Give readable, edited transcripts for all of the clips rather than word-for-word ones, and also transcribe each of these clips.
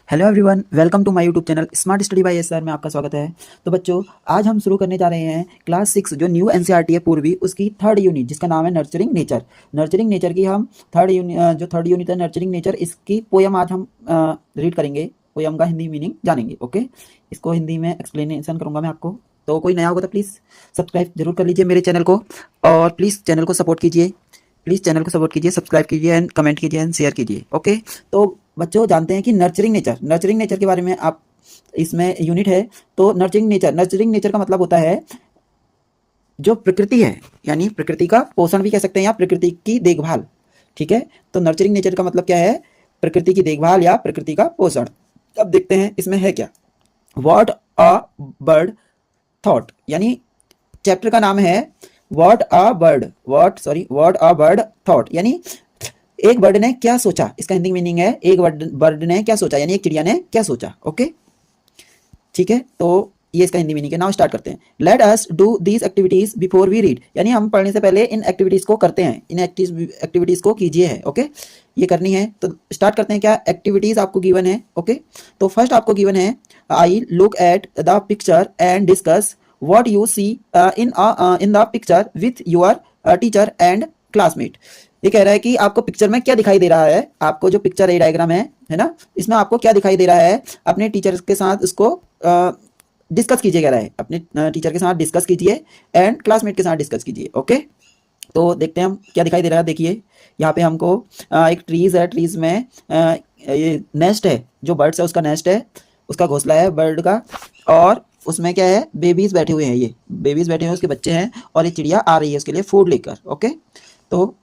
Hello everyone, welcome to my YouTube channel smart study by SR में आपका स्वागत है। तो बच्चों, आज हम शुरू करने जा रहे हैं क्लास 6 जो न्यू एनसीईआरटी है पूर्वी, उसकी थर्ड यूनिट जिसका नाम है नर्चरिंग नेचर। नर्चरिंग नेचर की हम थर्ड यूनिट है नर्चरिंग नेचर, इसकी पोयम आज हम रीड करेंगे। पोयम का हिंदी मीनिंग जानेंगे। ओके, इसको हिंदी में एक्सप्लेनेशन करूंगा मैं आपको। तो कोई नया होगा तो प्लीज़ सब्सक्राइब जरूर कर लीजिए मेरे चैनल को, और प्लीज़ चैनल को सपोर्ट कीजिए। प्लीज़ चैनल को सपोर्ट कीजिए, सब्सक्राइब कीजिए एंड कमेंट कीजिए एंड शेयर कीजिए। ओके, तो बच्चों जानते हैं कि नर्चरिंग नेचर के बारे में आप इसमें यूनिट है। तो नर्चरिंग नेचर का मतलब होता है जो प्रकृति है, यानी प्रकृति का पोषण भी कह सकते हैं या प्रकृति की देखभाल। ठीक है, तो नर्चरिंग नेचर का मतलब क्या है? प्रकृति की देखभाल या प्रकृति का पोषण। अब देखते हैं इसमें है क्या। व्हाट अ बर्ड थॉट, यानी चैप्टर का नाम है व्हाट अ बर्ड थॉट, यानी एक बर्ड ने क्या सोचा। इसका हिंदी मीनिंग है एक बर्ड ने क्या सोचा, यानी एक चिड़िया ने क्या सोचा। ओके, ठीक है, तो ये इसका हिंदी मीनिंग है। नाउ स्टार्ट करते हैं। Let us do these activities before we read, यानी हम पढ़ने से पहले इन एक्टिविटीज को करते हैं, इन एक्टिविटीज को कीजिए है। ओके, ये करनी है तो स्टार्ट करते हैं। क्या एक्टिविटीज आपको गिवन है? ओके, तो फर्स्ट आपको गिवन है I look at the picture and discuss what you see in the picture with your teacher and classmate. ये कह रहा है कि आपको पिक्चर में क्या दिखाई दे रहा है। आपको जो पिक्चर है, डायग्राम है ना, इसमें आपको क्या दिखाई दे रहा है, अपने टीचर के साथ उसको डिस्कस कीजिए। कह रहा है अपने टीचर के साथ डिस्कस कीजिए एंड क्लासमेट के साथ डिस्कस कीजिए। ओके, तो देखते हैं हम क्या दिखाई दे रहा है। देखिए यहाँ पे हमको एक ट्रीज है, ट्रीज में ये नेस्ट है, जो बर्ड्स है उसका नेस्ट है, उसका घोंसला है बर्ड का, और उसमें क्या है, बेबीज बैठे हुए हैं। ये बेबीज बैठे हुए हैं, उसके बच्चे हैं, और ये चिड़िया आ रही है उसके लिए फूड लेकर। ओके, तो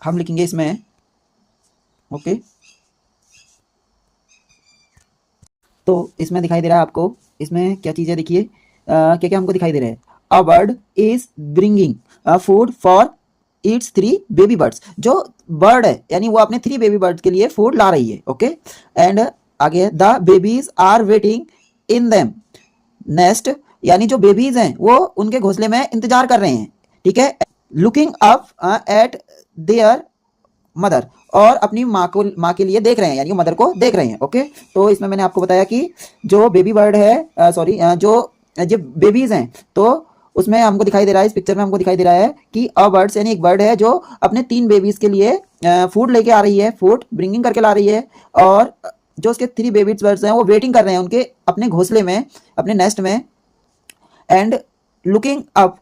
हम लिखेंगे इसमें। ओके, तो इसमें दिखाई दे रहा है आपको, इसमें क्या चीज़ें देखिए, क्या क्या हमको दिखाई दे रहा है। A bird is bringing food for its 3 baby birds. जो बर्ड है यानी वो अपने 3 बेबी बर्ड्स के लिए फूड ला रही है। ओके, एंड आगे the babies are waiting in them nest, यानी जो बेबीज हैं वो उनके घोंसले में इंतजार कर रहे हैं। ठीक है, looking up at there mother, और अपनी माँ के लिए देख रहे हैं, यानी मदर को देख रहे हैं। ओके, तो इसमें मैंने आपको बताया कि जो बेबी बर्ड है, जो बेबीज हैं, तो उसमें हमको दिखाई दे रहा है, इस पिक्चर में हमको दिखाई दे रहा है कि अ बर्ड्स, यानी एक बर्ड है जो अपने 3 बेबीज के लिए फूड लेके आ रही है, फूड ब्रिंगिंग करके ला रही है, और जो उसके 3 बेबीज बर्ड्स हैं वो वेटिंग कर रहे हैं उनके अपने घोंसले में, अपने नेस्ट में। एंड लुकिंग अप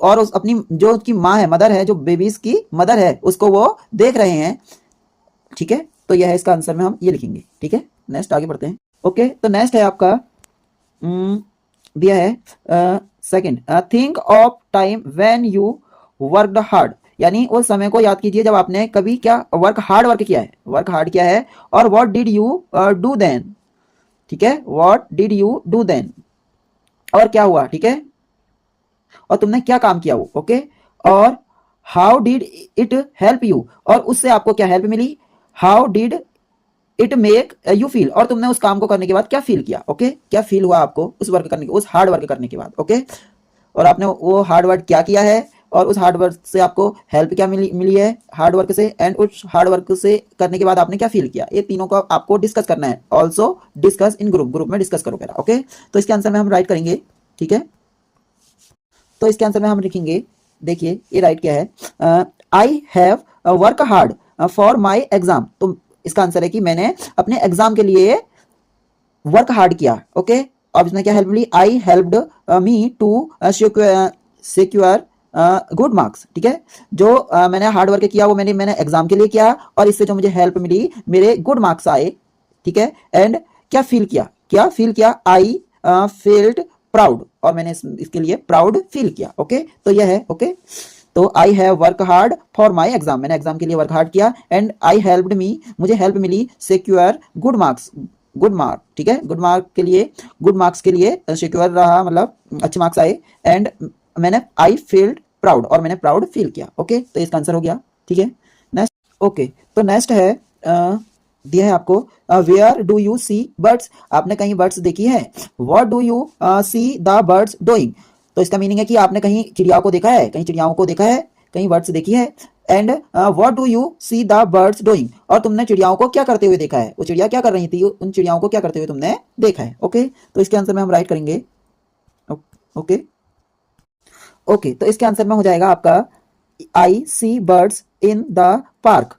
और उस अपनी जो उसकी माँ है, मदर है, जो बेबीज की मदर है, उसको वो देख रहे हैं। ठीक है, तो यह है इसका आंसर में हम ये लिखेंगे। ठीक है, नेक्स्ट आगे बढ़ते हैं। ओके, तो नेक्स्ट है आपका दिया है second, think of time when you worked hard, यानी उस समय को याद कीजिए जब आपने कभी क्या वर्क हार्ड किया है। और what did you do then. ठीक है, what did you do then, और क्या हुआ। ठीक है, और तुमने क्या काम किया वो। ओके, और how did it help you, और उससे आपको क्या हेल्प मिली। How did it make you feel, और तुमने उस काम को करने के बाद क्या फील किया। ओके, क्या फील हुआ आपको उस हार्ड वर्क करने के बाद। ओके, और आपने वो हार्ड वर्क क्या किया है, और उस हार्ड वर्क से आपको हेल्प क्या मिली है हार्ड वर्क से, एंड उस हार्ड वर्क से करने के बाद आपने क्या फील किया। ये तीनों को आपको डिस्कस करना है। ऑल्सो डिस्कस इन ग्रुप में डिस्कस करो मेरा। ओके, तो इसके आंसर में हम राइट करेंगे। ठीक है, तो इसके आंसर में हम लिखेंगे, देखिए ये राइट क्या है, I have work hard for my exam. तो इसका आंसर है कि मैंने अपने एग्जाम के लिए वर्क हार्ड किया। ओके, अब इसमें क्या हेल्प मिली, I helped me to secure good marks. ठीक है, जो मैंने हार्ड वर्क किया वो मैंने एग्जाम के लिए किया, और इससे जो मुझे हेल्प मिली, मेरे गुड मार्क्स आए। ठीक है, एंड क्या फील किया, आई फील्ड प्राउड, और मैंने इसके लिए प्राउड फील किया। ओके, तो यह है। ओके, तो I have work hard for my exam, मैंने एग्जाम के लिए वर्क हार्ड किया, एंड आई हेल्प्ड मी, मुझे हेल्प मिली, सिक्योर गुड मार्क। ठीक है, गुड मार्क्स के लिए सिक्योर रहा, मतलब अच्छे मार्क्स आए, एंड मैंने आई फील्ड प्राउड, और मैंने प्राउड फील किया। ओके, तो इसका आंसर हो गया। ठीक है, नेक्स्ट। ओके, तो नेक्स्ट है दिया है आपको, where do you see birds, आपने कहीं बर्ड्स देखी है। What do you see the birds doing, तो इसका मीनिंग है कि आपने कहीं चिड़ियाओं को देखा है, कहीं बर्ड्स देखी है? And what do you see the birds doing, और तुमने चिड़ियाओं को क्या करते हुए देखा है? वो चिड़िया क्या कर रही थी, उन चिड़ियाओं को क्या करते हुए तुमने देखा है? ओके, तो इसके आंसर में हम राइट करेंगे। ओके ओके, तो इसके आंसर में हो जाएगा आपका आई सी बर्ड्स इन द पार्क,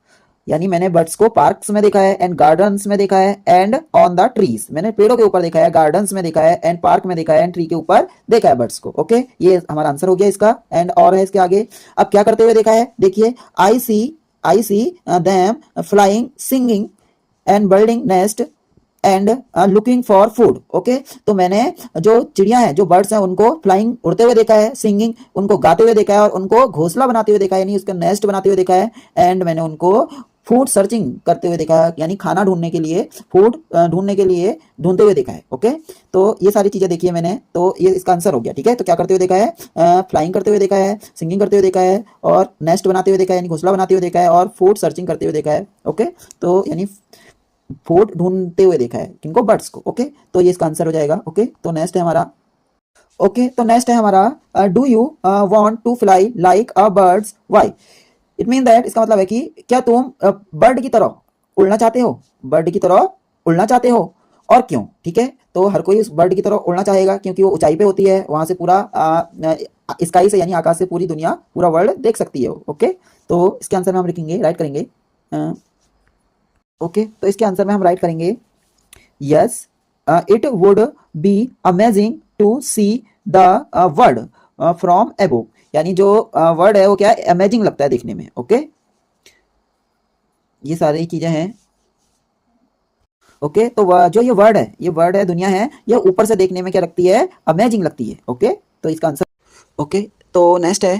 यानी मैंने बर्ड्स को पार्क्स में देखा है एंड गार्डन्स में देखा है एंड ऑन द ट्रीज, मैंने पेड़ों के ऊपर देखा है, गार्डन्स में देखा है एंड पार्क में देखा है एंड ट्री के ऊपर देखा है बर्ड्स को। ओके, ये हमारा आंसर हो गया इसका। एंड और है इसके आगे, अब क्या करते हुए देखा है? देखिए, I see them flying singing and building nest and looking for food. Okay, तो मैंने जो चिड़िया हैं, जो बर्ड्स हैं, उनको फ्लाइंग उड़ते हुए देखा है, सिंगिंग उनको गाते हुए देखा है, और उनको घोंसला बनाते हुए देखा है, यानी उसका नेस्ट बनाते हुए देखा है, एंड मैंने उनको फूड सर्चिंग करते हुए देखा है, यानी खाना ढूंढने के लिए, फूड ढूंढने के लिए ढूंढते हुए देखा है। ओके, तो ये सारी चीजें देखी है मैंने, तो ये इसका आंसर हो गया। ठीक है, तो क्या करते हुए देखा है? फ्लाइंग करते हुए देखा है, सिंगिंग करते हुए देखा है, और नेस्ट बनाते हुए देखा है, यानी घोंसला बनाते हुए देखा है, और फूड सर्चिंग करते हुए देखा है। ओके, तो यानी फूड ढूंढते हुए देखा है, किनको? बर्ड्स को। ओके, तो ये इसका आंसर हो जाएगा। ओके, तो नेक्स्ट है हमारा, ओके, तो नेक्स्ट है हमारा do you want to fly like a birds, why? It mean that, इसका मतलब है कि क्या तुम बर्ड की तरह उड़ना चाहते हो? बर्ड की तरह उड़ना चाहते हो, और क्यों? ठीक है, तो हर कोई उस बर्ड की तरह उड़ना चाहेगा क्योंकि वो ऊंचाई पे होती है, वहां से पूरा स्काई से, यानी आकाश से पूरी दुनिया, पूरा वर्ल्ड देख सकती है। ओके, तो इसके आंसर में हम लिखेंगे, राइट करेंगे। ओके, तो इसके आंसर में हम राइट करेंगे yes, it would be amazing to see the world from above, यानी जो वर्ड है वो क्या है? अमेजिंग लगता है देखने में। ओके, ये सारी चीजें हैं। ओके, तो जो ये वर्ड है, दुनिया है, ये ऊपर से देखने में क्या लगती है? अमेजिंग लगती है। ओके, तो इसका आंसर, ओके, तो नेक्स्ट है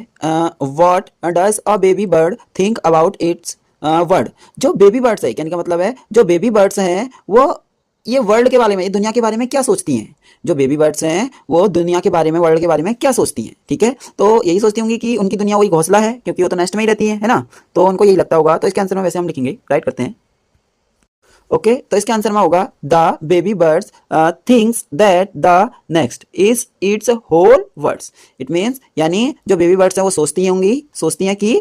what does a baby bird think about it's word. जो बेबी बर्ड्स है, कहने का मतलब है जो बेबी बर्ड्स हैं वो ये वर्ल्ड के बारे में, ये दुनिया के बारे में क्या सोचती हैं? जो बेबी बर्ड्स हैं वो दुनिया के बारे में, वर्ल्ड के बारे में क्या सोचती हैं? ठीक है, तो यही सोचती होंगी कि उनकी दुनिया वही घोंसला है, क्योंकि वो तो नेस्ट में ही रहती है ना, तो उनको यही लगता होगा। तो इसके आंसर में वैसे हम लिखेंगे, राइट करते हैं। ओके, तो इसके आंसर में होगा the baby birds thinks that the next is its whole words. It means, यानी जो बेबी बर्ड्स हैं वो सोचती हैं कि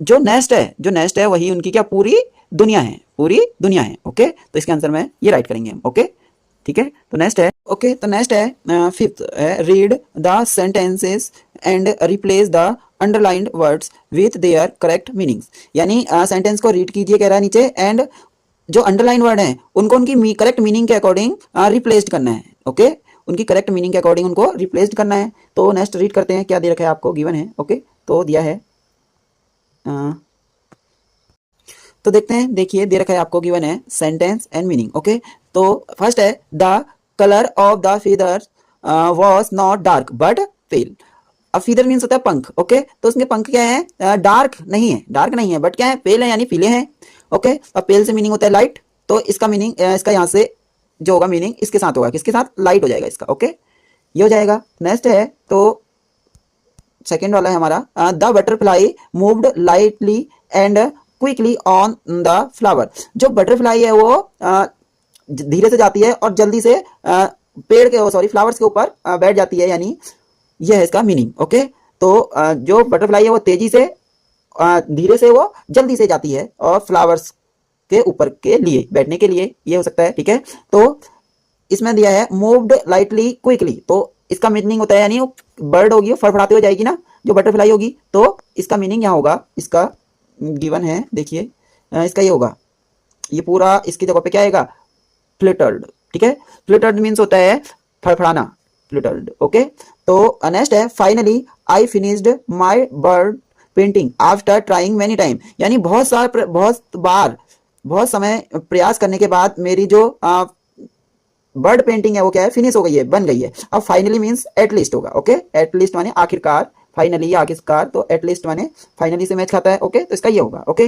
जो नेस्ट है वही उनकी क्या पूरी दुनिया है, पूरी दुनिया है। ओके, तो इसके आंसर में ये राइट करेंगे हम। ओके, ठीक है, तो नेक्स्ट है, ओके, तो नेक्स्ट है फिफ्थ है read the sentences and replace the underlined words with their correct meanings, यानी सेंटेंस को रीड कीजिए कह रहा है नीचे, एंड जो अंडरलाइन वर्ड हैं उनको उनकी करेक्ट मीनिंग के अकॉर्डिंग रिप्लेस्ड करना है। ओके, उनकी करेक्ट मीनिंग के अकॉर्डिंग उनको रिप्लेस्ड करना है। तो नेक्स्ट रीड करते हैं, क्या दे रखा है आपको? गिवन है। ओके, तो दिया है, तो देखते हैं, देखिए दे रखा है आपको, गिवन है सेंटेंस एंड मीनिंग। ओके, तो फर्स्ट है the colour of the feathers was not dark but pale. अब फीदर मीन्स होता है पंख। ओके, तो उसके पंख क्या है? डार्क नहीं है, बट क्या है? पेल है, यानी पीले हैं। ओके, अब पेल से मीनिंग होता है लाइट, तो इसका मीनिंग, इसका यहाँ से जो होगा मीनिंग इसके साथ होगा, किसके साथ? लाइट हो जाएगा इसका। ओके, ये हो जाएगा। नेक्स्ट है, तो सेकेंड वाला है हमारा the butterfly moved lightly and quickly on the flower. जो बटरफ्लाई है वो धीरे से जाती है और जल्दी से पेड़ के, सॉरी, फ्लावर्स के ऊपर बैठ जाती है, यानी यह है इसका मीनिंग। ओके, तो जो बटरफ्लाई है वो तेजी से, धीरे से, वो जल्दी से जाती है और फ्लावर्स के ऊपर के लिए, बैठने के लिए, ये हो सकता है। ठीक है, तो इसमें दिया है मूव्ड लाइटली क्विकली, तो इसका मीनिंग होता है, यानी वो बर्ड होगी, वो फड़फड़ाते हुए जाएगी ना, जो बटरफ्लाई होगी, तो इसका मीनिंग यहाँ होगा, इसका गिवन है, देखिए इसका ये होगा, ये पूरा इसकी जगह पे क्या आएगा? फ्लिटर्ड। ठीक है, फ्लिटर्ड मीन्स होता है फड़फड़ाना, फ्लिटर्ड। ओके, तो नेक्स्ट है finally I finished my bird painting after trying many time, यानी बहुत समय प्रयास करने के बाद मेरी जो बर्ड पेंटिंग है वो क्या है? फिनिश हो गई है, बन गई है। अब फाइनली मीन्स एटलीस्ट होगा। ओके, एटलीस्ट माने आखिरकार, फाइनली आखिरकार, तो एटलीस्ट माने फाइनली से मैच खाता है। ओके, तो इसका ये होगा। ओके,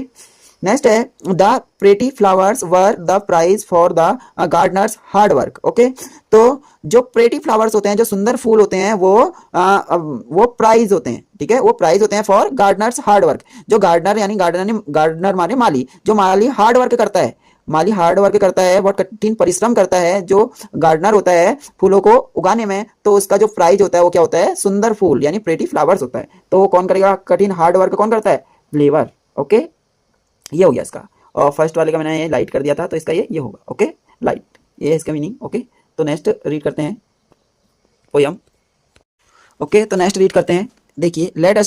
नेक्स्ट है the pretty flowers were the prize for the gardener's hard work. Okay, तो जो प्रेटी फ्लावर्स होते हैं, जो सुंदर फूल होते हैं, वो प्राइज होते हैं। ठीक है, वो प्राइज होते हैं फॉर गार्डनर्स हार्ड वर्क। जो गार्डनर, यानी गार्डनर माने माली, जो माली हार्ड वर्क करता है, माली हार्ड वर्क करता है, बहुत कठिन परिश्रम करता है, जो गार्डनर होता है फूलों को उगाने में, तो उसका जो प्राइज होता है वो क्या होता है, सुंदर फूल यानी प्रेटी फ्लावर्स होता है। तो वो कौन करेगा, कठिन हार्ड वर्क कौन करता है, लेबर। ओके, ये हो गया इसका। और फर्स्ट वाले का मैंने ये लाइट कर दिया था, तो इसका ये होगा। ओके, लाइट, ये है इसका मीनिंग। ओके, तो नेक्स्ट रीड करते हैं पोयम। ओके, तो नेक्स्ट रीड करते हैं। देखिए, लेट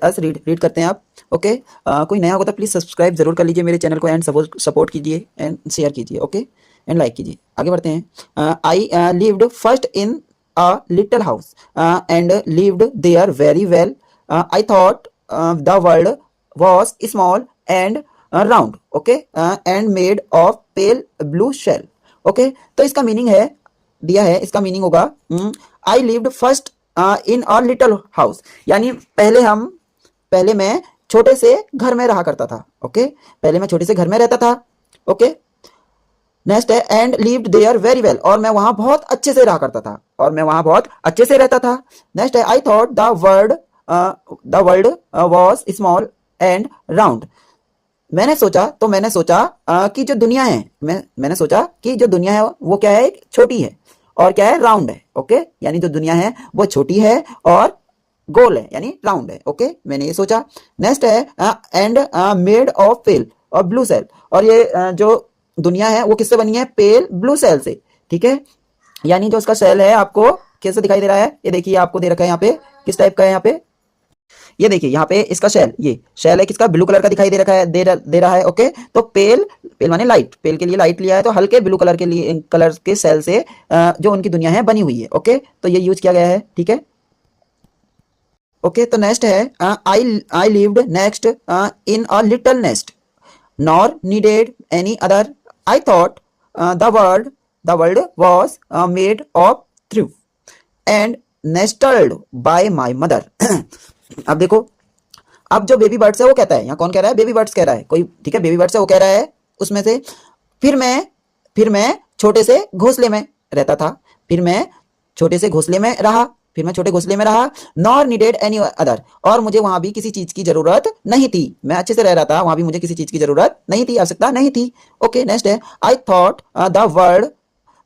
अस रीड करते हैं आप। ओके, कोई नया होगा तो प्लीज़ सब्सक्राइब जरूर कर लीजिए मेरे चैनल को, एंड सपोर्ट कीजिए एंड शेयर कीजिए। ओके, एंड लाइक कीजिए। आगे बढ़ते हैं। I lived first in a little house and lived there very well. I thought the world was small and round. Okay, and made of pale blue shell. Okay, तो इसका meaning है, दिया है, इसका मीनिंग होगा I lived first in a little house, यानी पहले मैं छोटे से घर में रहा करता था। ओके, पहले मैं छोटे से घर में रहता था। ओके, नेक्स्ट है and lived there very well, और मैं वहां बहुत अच्छे से रहा करता था, और मैं वहां बहुत अच्छे से रहता था। नेक्स्ट है आई thought the world was small and round. मैंने सोचा कि जो दुनिया है, मैंने सोचा कि जो दुनिया है वो क्या है, छोटी है और क्या है, राउंड है। ओके, यानी जो दुनिया है वो छोटी है और गोल है, यानी राउंड है। ओके, मैंने ये सोचा। नेक्स्ट है एंड मेड ऑफ पेल और ब्लू सेल, और ये जो दुनिया है वो किससे बनी है, पेल ब्लू सेल से। ठीक है, यानी जो उसका सेल है आपको कैसे दिखाई दे रहा है, ये देखिए आपको दे रखा है यहाँ पे, किस टाइप का है यहाँ पे, ये देखिए यहाँ पे इसका शेल, ये शेल है किसका, ब्लू कलर का दिखाई दे रखा है, दे रहा है। ओके, तो पेल माने लाइट, पेल के लिए लाइट लिया है, तो हल्के ब्लू कलर के लिए, कलर के सेल से जो उनकी दुनिया है बनी हुई है। ओके, तो ये यूज किया गया है। ठीक है, ओके, तो नेक्स्ट है I lived next in a little nest nor needed any other. I thought the world was made of through and nestled by my mother. अब देखो, अब जो बेबी बर्ड्स है वो कहता है, यहाँ कौन कह रहा है, बेबी बर्ड्स कह रहा है कोई। ठीक है, बेबी बर्ड्स है वो कह रहा है उसमें से, फिर मैं छोटे से घोंसले में रहता था, फिर मैं छोटे घोंसले में रहा, नॉर नीडेड एनी अदर, और मुझे वहां भी किसी चीज की जरूरत नहीं थी, मैं अच्छे से रह रहा था, वहां भी मुझे किसी चीज की जरूरत नहीं थी, आवश्यकता नहीं थी। ओके, नेक्स्ट है आई thought the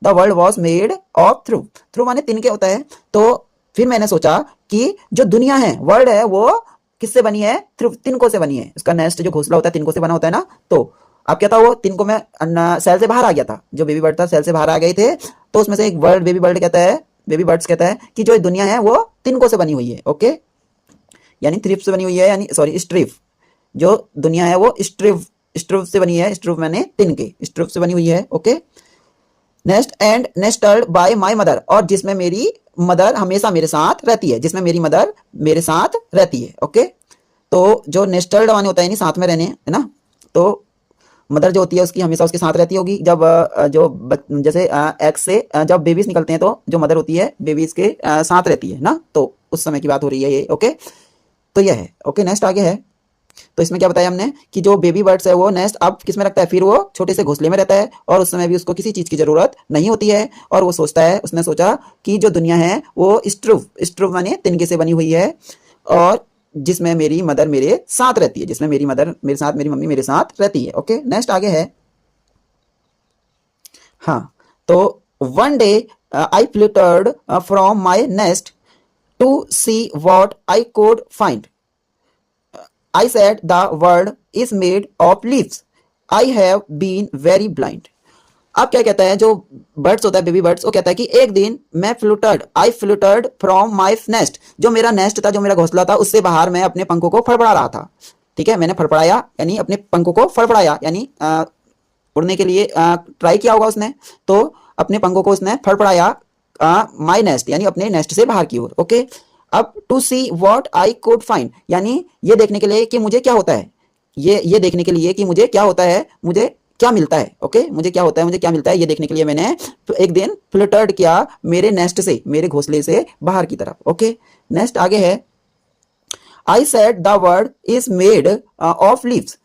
world was made of through माने तिनके होता है। तो फिर मैंने सोचा कि जो दुनिया है, वर्ल्ड है, वो किससे बनी है, तिनकों से बनी है। उसका नेस्ट जो घोंसला होता है तिनकों से बना होता है ना। तो अब क्या था, वो तिनको में सेल से बाहर आ गया था, जो बेबी बर्ड था सेल से बाहर आ गए थे, तो उसमें से एक बेबी बर्ड्स कहता है कि जो दुनिया है वो तिनकों से बनी हुई है। ओके, यानी थ्रिप से बनी हुई है, यानी सॉरी स्ट्रिप, जो दुनिया है वो स्ट्रिप से बनी है, स्ट्रिप मैंने तिनके, स्ट्रिप से बनी हुई है। Okay, next and nestled by my mother, और जिसमें मेरी मदर हमेशा मेरे साथ रहती है, जिसमें मेरी मदर मेरे साथ रहती है। ओके, तो जो नेस्टल्ड माने होता है यानी साथ में रहने, है ना, तो मदर जो होती है उसकी हमेशा उसके साथ रहती होगी। जब जैसे एग से जब बेबीज निकलते हैं, तो जो मदर होती है बेबीज के साथ रहती है ना, तो उस समय की बात हो रही है ये। ओके, तो यह है। ओके, नेक्स्ट आगे है। तो इसमें क्या बताया हमने कि जो बेबी बर्ड्स है वो नेस्ट अब किस में रखता है, फिर वो छोटे से घोंसले में रहता है, और उस समय भी उसको किसी चीज की जरूरत नहीं होती है, और वो उसने सोचा कि जो दुनिया है वो स्ट्रूव माने तिनके से बनी हुई है, और जिसमें मेरी मदर मेरे साथ रहती है, जिसमें मेरी मदर मेरे साथ, मेरी मम्मी मेरे साथ रहती है। ओके, नेक्स्ट आगे है। हाँ, तो one day I flittered from my nest to see what I could find. I said the world is made of leaves. I have been very blind. अब क्या कहता है, जो बर्ड्स होता है बेबी बर्ड्स, वो कहता है कि एक दिन मैं आई फ्लूटर्ड फ्रॉम माई नेस्ट, जो मेरा नेस्ट था, जो मेरा घोंसला था, उससे बाहर मैं अपने पंखों को फड़फड़ा रहा था। ठीक है, मैंने फड़फड़ाया यानी अपने पंखों को फड़फड़ाया, यानी उड़ने के लिए ट्राई किया होगा उसने, तो अपने पंखों को उसने फड़फड़ाया माई नेस्ट यानी अपने नेस्ट से बाहर की ओर। ओके, अब to see what I could find, यानी ये देखने के लिए कि मुझे क्या होता है, ये देखने के लिए कि मुझे क्या होता है, मुझे क्या मिलता है। ओके, मुझे क्या होता है, मुझे क्या मिलता है, ये देखने के लिए मैंने एक दिन फ्लटर्ड किया मेरे नेस्ट से, मेरे घोंसले से बाहर की तरफ। ओके, नेक्स्ट आगे है। I said the world is made of leaves.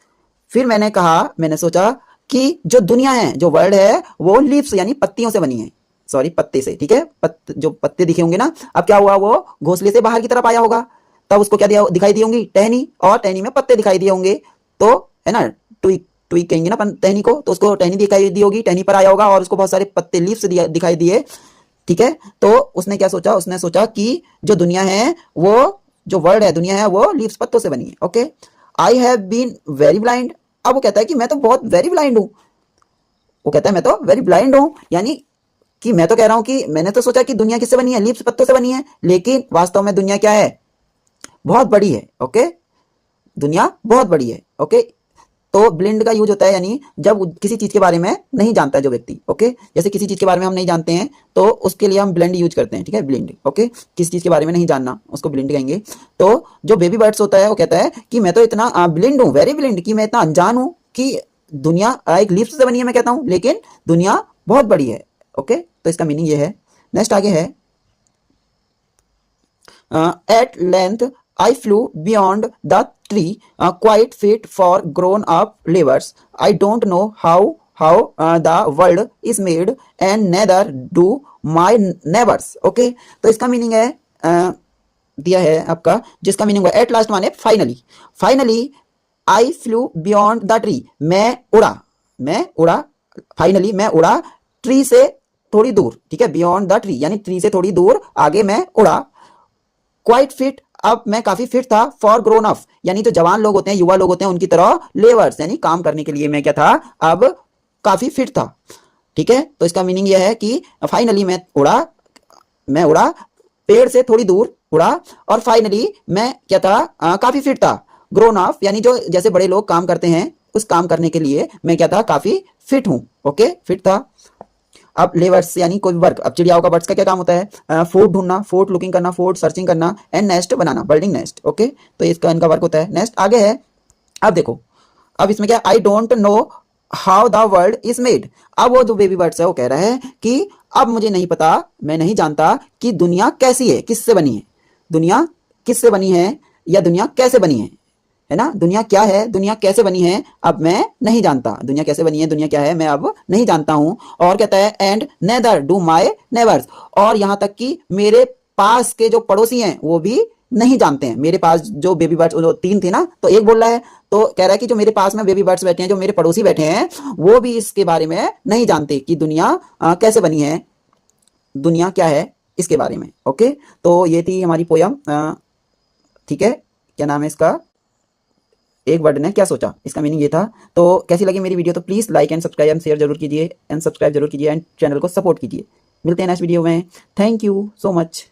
फिर मैंने सोचा कि जो दुनिया है, जो वर्ल्ड है, वो लीव्स यानी पत्तियों से बनी है, सॉरी पत्ते से। ठीक है, जो पत्ते दिखे होंगे ना, अब क्या हुआ, वो घोंसले से बाहर की तरफ आया होगा, तब उसको क्या दिखाई दी होंगी, टहनी, और टहनी में पत्ते दिखाई दिए होंगे, तो है ना, ट्विग ट्विग कहेंगे ना अपन टहनी को, तो उसको टहनी दिखाई दी होगी, टहनी पर आया होगा और उसको बहुत सारे पत्ते लीव्स दिखाई दिए, ठीक है। तो उसने क्या सोचा, उसने सोचा कि जो दुनिया है वो, जो वर्ल्ड है, दुनिया है वो लीव्स पत्तों से बनी है। Okay, I have been very blind. अब वो कहता है कि मैं तो बहुत वेरी ब्लाइंड हूं, वो कहता है मैं तो वेरी ब्लाइंड हूं, यानी कि मैं तो कह रहा हूं कि मैंने तो सोचा कि दुनिया किससे बनी है, लीव्स पत्तों से बनी है, लेकिन वास्तव में दुनिया क्या है, बहुत बड़ी है। ओके, दुनिया बहुत बड़ी है। ओके, तो ब्लिंड का यूज होता है यानी जब किसी चीज के बारे में नहीं जानता है जो व्यक्ति। ओके, जैसे किसी चीज के बारे में हम नहीं जानते हैं तो उसके लिए हम ब्लिंड यूज करते हैं, ठीक है, ब्लिंड। ओके, किसी चीज के बारे में नहीं जानना उसको ब्लिंड कहेंगे। तो जो बेबी बर्ड्स होता है वो कहता है कि मैं तो इतना ब्लिंड हूँ, वेरी ब्लिंड, कि मैं इतना अनजान हूँ कि दुनिया एक लीफ से बनी है, मैं कहता हूँ, लेकिन दुनिया बहुत बड़ी है। ओके, तो इसका मीनिंग ये है। नेक्स्ट आगे है, at length I flew beyond the tree, quite fit for grown up livers. I don't know how the world is made and neither do my neighbors. Okay, तो इसका मीनिंग है दिया है आपका, जिसका मीनिंग है एट लास्ट माने finally, finally eye flu beyond the tree, मैं उड़ा, फाइनली मैं उड़ा ट्री से थोड़ी दूर, ठीक है, बियॉन्ड द ट्री यानी ट्री से थोड़ी दूर आगे मैं उड़ा। क्वाइट फिट, अब मैं काफी फिट था, फॉर ग्रोन अप यानी जो जवान लोग होते हैं, युवा लोग होते हैं, उनकी तरह लेवर्स यानी काम करने के लिए मैं क्या था, अब काफी फिट था। ठीक है, तो इसका मीनिंग यह है कि फाइनली मैं उड़ा पेड़ से थोड़ी दूर उड़ा, और फाइनली मैं क्या था, काफी फिट था। ग्रोन अप यानी जो जैसे बड़े लोग काम करते हैं उस काम करने के लिए मैं क्या था, काफी फिट हूं। ओके, फिट था। अब लेवर्स यानी कोई वर्क, अब चिड़ियाओं का बर्ड्स का क्या काम होता है, फूड ढूंढना, फूड लुकिंग करना, फूड सर्चिंग करना, and nest banana, building nest. Okay, तो इसका इनका वर्क होता है। नेक्स्ट आगे है, अब देखो, अब इसमें क्या, I don't know how the world is made. अब वो जो बेबी बर्ड्स है वो कह रहा है कि अब मुझे नहीं पता, मैं नहीं जानता कि दुनिया कैसी है, किससे बनी है, दुनिया किससे बनी है या दुनिया कैसे बनी है ना, दुनिया क्या है, दुनिया कैसे बनी है, अब मैं नहीं जानता, दुनिया कैसे बनी है, दुनिया क्या है, मैं अब नहीं जानता हूं। और कहता है and neither do my neighbours, और यहां तक कि मेरे पास के जो पड़ोसी हैं वो भी नहीं जानते हैं। मेरे पास जो बेबी बर्ड्स, जो 3 थे ना, तो एक बोल रहा है, तो कह रहा है कि जो मेरे पास में बेबी बर्ड्स बैठे हैं, जो मेरे पड़ोसी बैठे हैं, वो भी इसके बारे में नहीं जानते कि दुनिया कैसे बनी है, दुनिया क्या है, इसके बारे में। ओके, तो ये थी हमारी पोयम। ठीक है, क्या नाम है इसका, एक वर्ड ने क्या सोचा, इसका मीनिंग ये था। तो कैसी लगी मेरी वीडियो, तो please like and subscribe and share जरूर कीजिए, एंड सब्सक्राइब जरूर कीजिए, एंड चैनल को सपोर्ट कीजिए। मिलते हैं नेक्स्ट वीडियो में। Thank you so much.